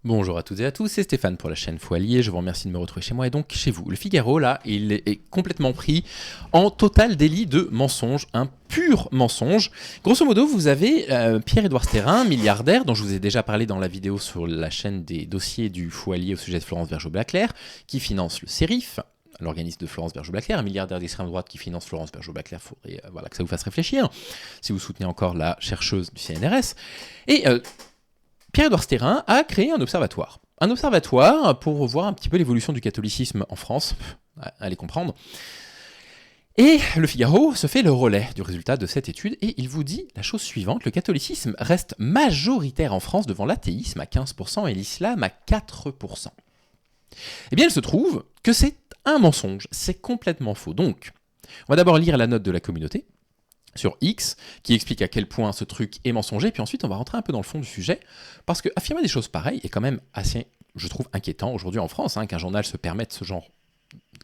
Bonjour à toutes et à tous, c'est Stéphane pour la chaîne Foilier, je vous remercie de me retrouver chez moi et donc chez vous. Le Figaro, là, il est complètement pris en total délit de mensonge, un pur mensonge. Grosso modo, vous avez Pierre-Édouard Stérin, milliardaire, dont je vous ai déjà parlé dans la vidéo sur la chaîne des dossiers du Foilier au sujet de Florence Bergeau-Blaclair, qui finance le CERIF, l'organisme de Florence Bergeau-Blaclair, un milliardaire d'extrême droite qui finance Florence Bergeau-Blaclair, il faudrait que ça vous fasse réfléchir, si vous soutenez encore la chercheuse du CNRS. Et Pierre-Édouard Stérin a créé un observatoire. Un observatoire pour voir un petit peu l'évolution du catholicisme en France, allez comprendre. Et le Figaro se fait le relais du résultat de cette étude et il vous dit la chose suivante, le catholicisme reste majoritaire en France devant l'athéisme à 15% et l'islam à 4%. Eh bien, il se trouve que c'est un mensonge, c'est complètement faux. Donc, on va d'abord lire la note de la communauté sur X, qui explique à quel point ce truc est mensonger, puis ensuite on va rentrer un peu dans le fond du sujet, parce que affirmer des choses pareilles est quand même assez, je trouve, inquiétant aujourd'hui en France, qu'un journal se permette ce genre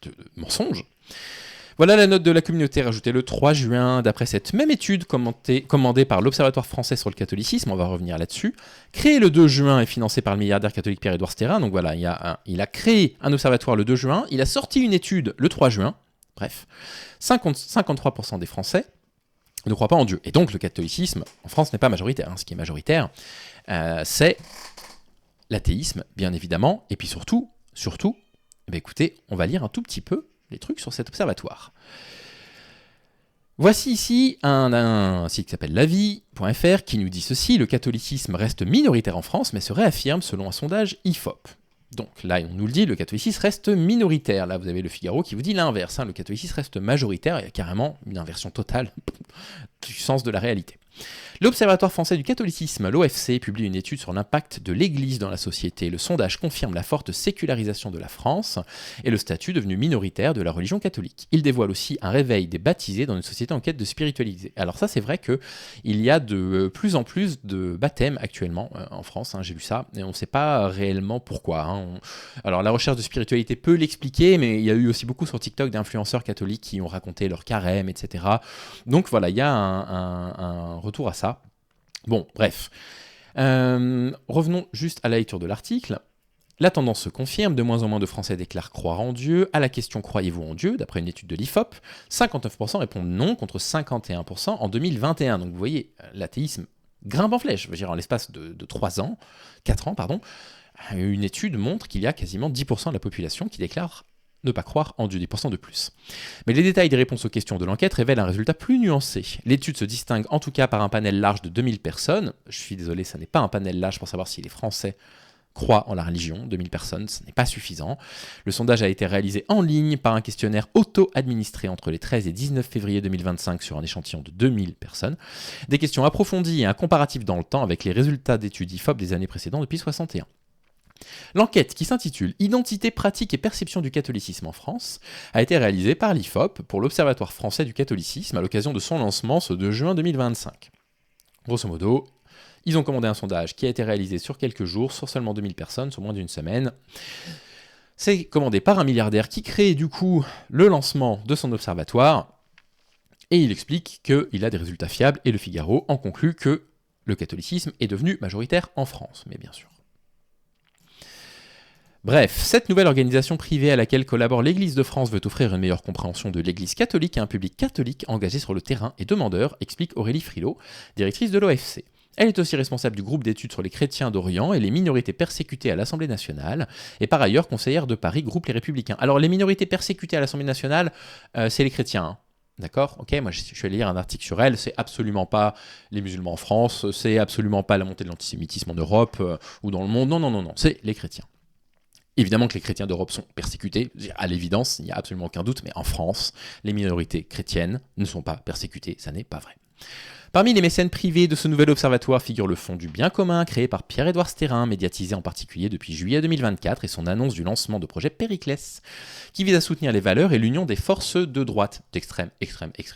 de mensonge. Voilà la note de la communauté rajoutée le 3 juin, d'après cette même étude commandée par l'Observatoire français sur le catholicisme, on va revenir là-dessus, créée le 2 juin et financée par le milliardaire catholique Pierre-Édouard Stérin, donc voilà, il a créé un observatoire le 2 juin, il a sorti une étude le 3 juin, bref, 53% des Français ne croient pas en Dieu. Et donc le catholicisme en France n'est pas majoritaire. Ce qui est majoritaire, c'est l'athéisme, bien évidemment. Et puis surtout, écoutez, on va lire un tout petit peu les trucs sur cet observatoire. Voici ici un site qui s'appelle lavie.fr qui nous dit ceci, le catholicisme reste minoritaire en France, mais se réaffirme selon un sondage IFOP. Donc là, on nous le dit, le catholicisme reste minoritaire. Là, vous avez le Figaro qui vous dit l'inverse. Le catholicisme reste majoritaire. Il y a carrément une inversion totale du sens de la réalité. L'Observatoire français du catholicisme, l'OFC, publie une étude sur l'impact de l'Église dans la société. Le sondage confirme la forte sécularisation de la France et le statut devenu minoritaire de la religion catholique. Il dévoile aussi un réveil des baptisés dans une société en quête de spiritualité. Alors ça, c'est vrai qu'il y a de plus en plus de baptêmes actuellement en France, j'ai lu ça, et on ne sait pas réellement pourquoi. Alors la recherche de spiritualité peut l'expliquer, mais il y a eu aussi beaucoup sur TikTok d'influenceurs catholiques qui ont raconté leur carême, etc. Donc voilà, il y a un retour à ça. Bon, bref. Revenons juste à la lecture de l'article. La tendance se confirme, de moins en moins de Français déclarent croire en Dieu. À la question « Croyez-vous en Dieu ?», d'après une étude de l'IFOP, 59% répondent non contre 51% en 2021. Donc vous voyez, l'athéisme grimpe en flèche. Je veux dire, en l'espace de 4 ans, une étude montre qu'il y a quasiment 10% de la population qui déclare ne pas croire en Dieu, 10% de plus. Mais les détails des réponses aux questions de l'enquête révèlent un résultat plus nuancé. L'étude se distingue en tout cas par un panel large de 2000 personnes. Je suis désolé, ça n'est pas un panel large pour savoir si les Français croient en la religion. 2000 personnes, ce n'est pas suffisant. Le sondage a été réalisé en ligne par un questionnaire auto-administré entre les 13 et 19 février 2025 sur un échantillon de 2000 personnes. Des questions approfondies et un comparatif dans le temps avec les résultats d'études IFOP des années précédentes depuis 61. L'enquête, qui s'intitule « Identité, pratique et perception du catholicisme en France », a été réalisée par l'IFOP pour l'Observatoire français du catholicisme à l'occasion de son lancement ce 2 juin 2025. Grosso modo, ils ont commandé un sondage qui a été réalisé sur quelques jours, sur seulement 2000 personnes, sur moins d'une semaine. C'est commandé par un milliardaire qui crée du coup le lancement de son observatoire, et il explique qu'il a des résultats fiables, et le Figaro en conclut que le catholicisme est devenu majoritaire en France, mais bien sûr. Bref, cette nouvelle organisation privée à laquelle collabore l'Église de France veut offrir une meilleure compréhension de l'Église catholique à un public catholique engagé sur le terrain et demandeur, explique Aurélie Frilot, directrice de l'OFC. Elle est aussi responsable du groupe d'études sur les chrétiens d'Orient et les minorités persécutées à l'Assemblée nationale, et par ailleurs conseillère de Paris, groupe Les Républicains. Alors les minorités persécutées à l'Assemblée nationale, c'est les chrétiens, D'accord ? Ok, moi je suis allé lire un article sur elle, c'est absolument pas les musulmans en France, c'est absolument pas la montée de l'antisémitisme en Europe ou dans le monde, non, c'est les chrétiens. Évidemment que les chrétiens d'Europe sont persécutés, à l'évidence, il n'y a absolument aucun doute, mais en France, les minorités chrétiennes ne sont pas persécutées, ça n'est pas vrai. Parmi les mécènes privés de ce nouvel observatoire figure le Fonds du bien commun, créé par Pierre-Édouard Stérin, médiatisé en particulier depuis juillet 2024, et son annonce du lancement de projet Périclès, qui vise à soutenir les valeurs et l'union des forces de droite, extrême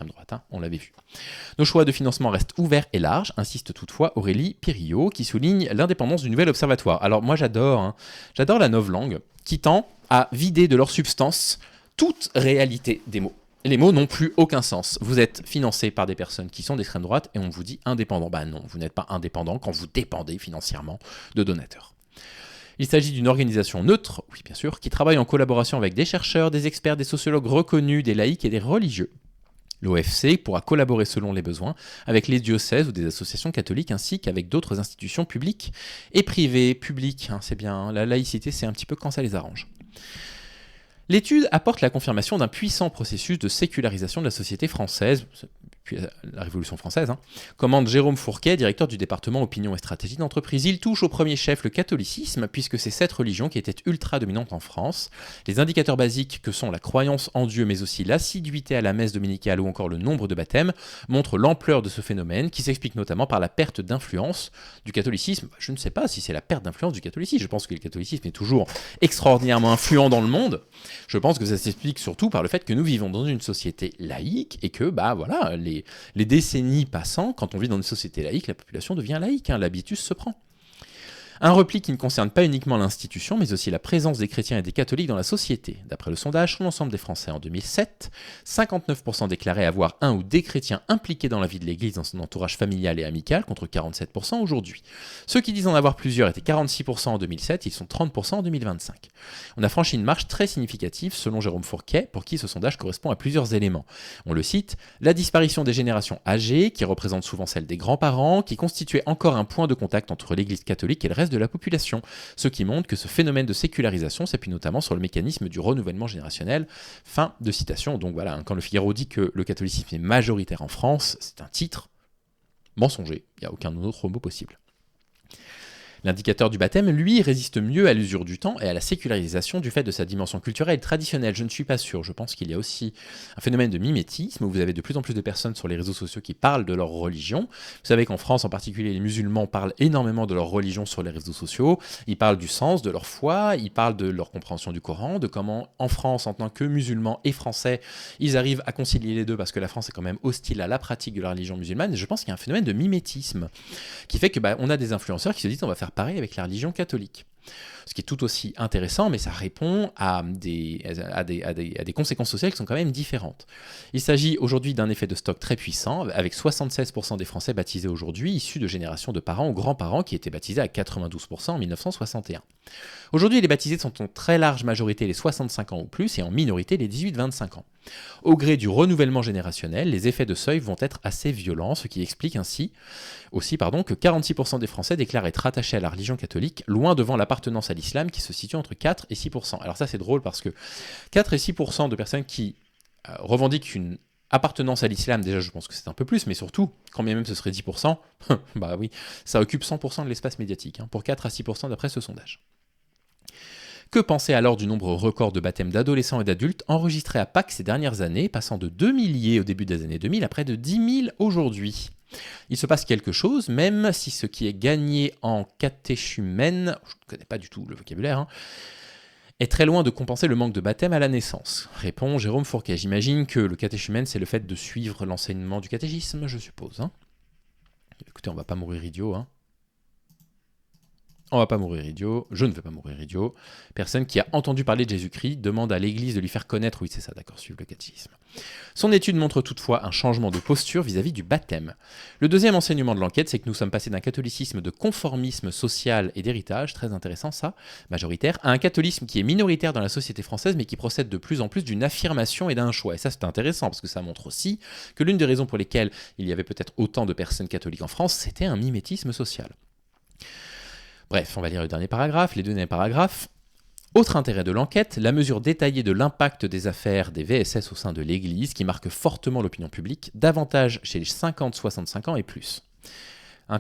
droite, on l'avait vu. Nos choix de financement restent ouverts et larges, insiste toutefois Aurélie Pirillo, qui souligne l'indépendance du nouvel observatoire. Alors moi j'adore la novlangue, qui tend à vider de leur substance toute réalité des mots. Les mots n'ont plus aucun sens. Vous êtes financé par des personnes qui sont d'extrême droite et on vous dit indépendant. Bah non, vous n'êtes pas indépendant quand vous dépendez financièrement de donateurs. Il s'agit d'une organisation neutre, oui bien sûr, qui travaille en collaboration avec des chercheurs, des experts, des sociologues reconnus, des laïcs et des religieux. L'OFC pourra collaborer selon les besoins avec les diocèses ou des associations catholiques ainsi qu'avec d'autres institutions publiques et privées. Publiques, c'est bien, la laïcité c'est un petit peu quand ça les arrange. L'étude apporte la confirmation d'un puissant processus de sécularisation de la société française, depuis la Révolution française, commande Jérôme Fourquet, directeur du département Opinion et Stratégie d'entreprise. Il touche au premier chef le catholicisme, puisque c'est cette religion qui était ultra dominante en France. Les indicateurs basiques que sont la croyance en Dieu, mais aussi l'assiduité à la messe dominicale ou encore le nombre de baptêmes, montrent l'ampleur de ce phénomène, qui s'explique notamment par la perte d'influence du catholicisme. Je ne sais pas si c'est la perte d'influence du catholicisme, je pense que le catholicisme est toujours extraordinairement influent dans le monde. Je pense que ça s'explique surtout par le fait que nous vivons dans une société laïque et que, voilà, les décennies passant, quand on vit dans une société laïque, la population devient laïque, l'habitus se prend. Un repli qui ne concerne pas uniquement l'institution, mais aussi la présence des chrétiens et des catholiques dans la société. D'après le sondage sur l'ensemble des Français en 2007, 59% déclaraient avoir un ou des chrétiens impliqués dans la vie de l'Église dans son entourage familial et amical, contre 47% aujourd'hui. Ceux qui disent en avoir plusieurs étaient 46% en 2007, ils sont 30% en 2025. On a franchi une marche très significative, selon Jérôme Fourquet, pour qui ce sondage correspond à plusieurs éléments. On le cite, la disparition des générations âgées, qui représentent souvent celle des grands-parents, qui constituait encore un point de contact entre l'Église catholique et le reste de la population, ce qui montre que ce phénomène de sécularisation s'appuie notamment sur le mécanisme du renouvellement générationnel. Fin de citation. Donc voilà, quand le Figaro dit que le catholicisme est majoritaire en France, c'est un titre mensonger, il n'y a aucun autre mot possible. L'indicateur du baptême, lui, résiste mieux à l'usure du temps et à la sécularisation du fait de sa dimension culturelle et traditionnelle. Je ne suis pas sûr. Je pense qu'il y a aussi un phénomène de mimétisme où vous avez de plus en plus de personnes sur les réseaux sociaux qui parlent de leur religion. Vous savez qu'en France, en particulier, les musulmans parlent énormément de leur religion sur les réseaux sociaux. Ils parlent du sens de leur foi, ils parlent de leur compréhension du Coran, de comment, en France, en tant que musulmans et français, ils arrivent à concilier les deux parce que la France est quand même hostile à la pratique de la religion musulmane. Et je pense qu'il y a un phénomène de mimétisme qui fait que on a des influenceurs qui se disent on va faire pareil avec la religion catholique. Ce qui est tout aussi intéressant, mais ça répond à des conséquences sociales qui sont quand même différentes. Il s'agit aujourd'hui d'un effet de stock très puissant, avec 76% des Français baptisés aujourd'hui, issus de générations de parents ou grands-parents qui étaient baptisés à 92% en 1961. Aujourd'hui, les baptisés sont en très large majorité les 65 ans ou plus, et en minorité les 18-25 ans. Au gré du renouvellement générationnel, les effets de seuil vont être assez violents, ce qui explique ainsi que 46% des Français déclarent être attachés à la religion catholique, loin devant l'appartenance à l'islam qui se situe entre 4 et 6%. Alors ça c'est drôle parce que 4 et 6% de personnes qui revendiquent une appartenance à l'islam, déjà je pense que c'est un peu plus, mais surtout, quand bien même ce serait 10%, bah oui, ça occupe 100% de l'espace médiatique, pour 4 à 6% d'après ce sondage. Que penser alors du nombre record de baptêmes d'adolescents et d'adultes enregistrés à Pâques ces dernières années, passant de 2 milliers au début des années 2000 à près de 10 000 aujourd'hui ? Il se passe quelque chose, même si ce qui est gagné en catéchumène, je ne connais pas du tout le vocabulaire, est très loin de compenser le manque de baptême à la naissance. Répond Jérôme Fourquet. J'imagine que le catéchumène, c'est le fait de suivre l'enseignement du catéchisme, je suppose. Écoutez, on va pas mourir idiot, On va pas mourir idiot, je ne vais pas mourir idiot. Personne qui a entendu parler de Jésus-Christ demande à l'Église de lui faire connaître, oui c'est ça, d'accord, suivre le catéchisme. Son étude montre toutefois un changement de posture vis-à-vis du baptême. Le deuxième enseignement de l'enquête, c'est que nous sommes passés d'un catholicisme de conformisme social et d'héritage, très intéressant ça, majoritaire, à un catholicisme qui est minoritaire dans la société française, mais qui procède de plus en plus d'une affirmation et d'un choix. Et ça c'est intéressant, parce que ça montre aussi que l'une des raisons pour lesquelles il y avait peut-être autant de personnes catholiques en France, c'était un mimétisme social. Bref, on va lire le dernier paragraphe, les deux derniers paragraphes. Autre intérêt de l'enquête, la mesure détaillée de l'impact des affaires des VSS au sein de l'Église qui marque fortement l'opinion publique, davantage chez les 50-65 ans et plus.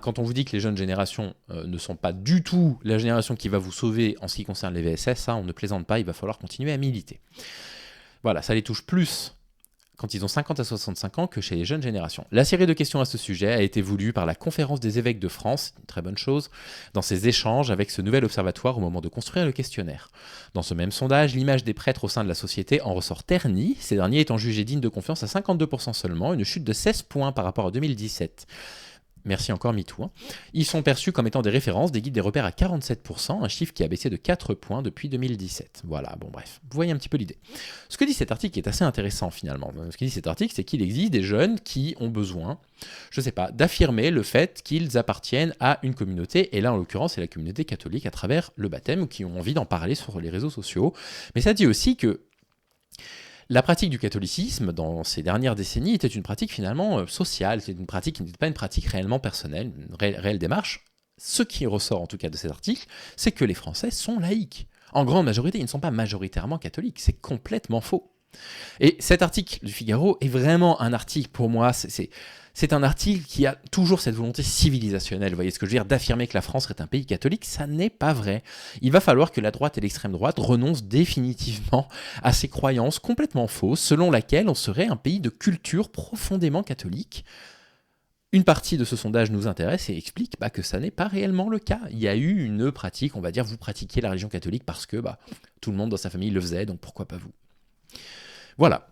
Quand on vous dit que les jeunes générations ne sont pas du tout la génération qui va vous sauver en ce qui concerne les VSS, on ne plaisante pas, il va falloir continuer à militer. Voilà, ça les touche plus quand ils ont 50 à 65 ans que chez les jeunes générations. La série de questions à ce sujet a été voulue par la Conférence des évêques de France, une très bonne chose, dans ses échanges avec ce nouvel observatoire au moment de construire le questionnaire. Dans ce même sondage, l'image des prêtres au sein de la société en ressort ternie, ces derniers étant jugés dignes de confiance à 52% seulement, une chute de 16 points par rapport à 2017. Merci encore MeToo. Ils sont perçus comme étant des références, des guides des repères à 47%, un chiffre qui a baissé de 4 points depuis 2017. Voilà, bon bref, vous voyez un petit peu l'idée. Ce que dit cet article est assez intéressant finalement. Ce que dit cet article, c'est qu'il existe des jeunes qui ont besoin, je sais pas, d'affirmer le fait qu'ils appartiennent à une communauté, et là en l'occurrence c'est la communauté catholique à travers le baptême, ou qui ont envie d'en parler sur les réseaux sociaux. Mais ça dit aussi que la pratique du catholicisme, dans ces dernières décennies, était une pratique finalement sociale, c'était une pratique qui n'était pas une pratique réellement personnelle, une réelle démarche. Ce qui ressort en tout cas de cet article, c'est que les Français sont laïcs. En grande majorité, ils ne sont pas majoritairement catholiques, c'est complètement faux. Et cet article du Figaro est vraiment un article, pour moi, c'est un article qui a toujours cette volonté civilisationnelle, vous voyez ce que je veux dire, d'affirmer que la France est un pays catholique, ça n'est pas vrai. Il va falloir que la droite et l'extrême droite renoncent définitivement à ces croyances complètement fausses, selon laquelle on serait un pays de culture profondément catholique. Une partie de ce sondage nous intéresse et explique que ça n'est pas réellement le cas. Il y a eu une pratique, on va dire, vous pratiquez la religion catholique parce que tout le monde dans sa famille le faisait, donc pourquoi pas vous. Voilà.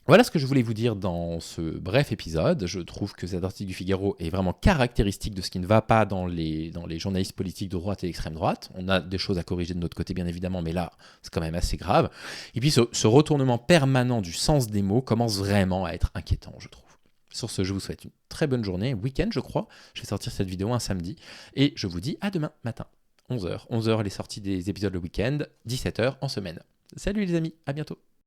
Voilà ce que je voulais vous dire dans ce bref épisode. Je trouve que cet article du Figaro est vraiment caractéristique de ce qui ne va pas dans les journalistes politiques de droite et d'extrême droite. On a des choses à corriger de notre côté, bien évidemment, mais là, c'est quand même assez grave. Et puis, ce retournement permanent du sens des mots commence vraiment à être inquiétant, je trouve. Sur ce, je vous souhaite une très bonne journée, week-end, je crois. Je vais sortir cette vidéo un samedi. Et je vous dis à demain matin, 11h. 11h, les sorties des épisodes le week-end, 17h en semaine. Salut les amis, à bientôt.